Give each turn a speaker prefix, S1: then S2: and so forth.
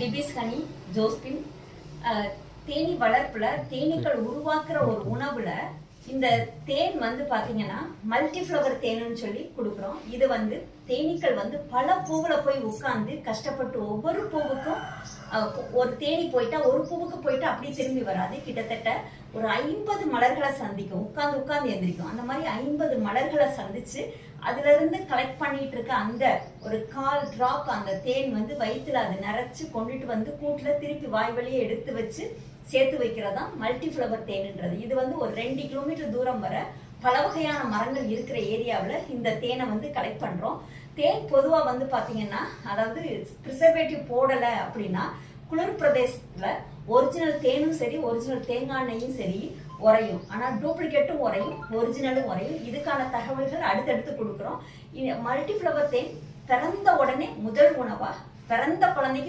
S1: டிபிஸ் honey, Josephine Theni வளர்ப்புல தேனீக்கள் உருவாக்குற ஒரு உணவுல இந்த தேன் வந்து பாத்தீங்கன்னா மல்டி ஃப்ளவர் தேனுன்னு சொல்லி கொடுக்குறோம். இது வந்து தேனீக்கள் வந்து பல பூவுல போய் உட்கார்ந்து கஷ்டப்பட்டு ஒவ்வொரு பூவுக்கும் ஒரு தேனி போயிட்டா ஒரு பூவுக்கு போயிட்டு அப்படியே திரும்பி வராது. கிட்டத்தட்ட ஒரு 50 மலர்களை சந்திக்கும். உட்கார்ந்து எந்திரிக்கும். அந்த மாதிரி 50 மலர்களை சந்திச்சு அதுல இருந்து கலெக்ட் பண்ணிட்டு இருக்க அந்த ஒரு 1/4 டிராப் அந்த தேன் வந்து வயிற்றுல அது நிறைச்சு கொண்டுட்டு வந்து கூட்டுல திருப்பி வாய் வழியே எடுத்து வச்சு சேர்த்து வைக்கிறதா மல்டி ஃப்ளவர் தேன்ன்றது. இது வந்து ஒரு 2 கிலோமீட்டர் தூரம் வர பல வகையான மரங்கள் இருக்கிற ஏரியாவில் இந்த தேனை வந்து கலெக்ட் பண்றோம். தேன் பொதுவாக வந்து பாத்தீங்கன்னா, அதாவது ப்ரிசர்வேட்டிவ் போடலை அப்படின்னா குளிர் பிரதேசத்துல ஒரிஜினல் தேனும் சரி ஒரிஜினல் தேங்காய் எண்ணெயும் சரி உறையும். ஆனால் டூப்ளிகேட்டும் உறையும், ஒரிஜினலும் உறையும். இதுக்கான தகவல்கள் அடுத்தடுத்து கொடுக்குறோம். மல்டி ஃப்ளவர் தேன் பிறந்த உடனே முதல் உணவா பிறந்த குழந்தைக்கு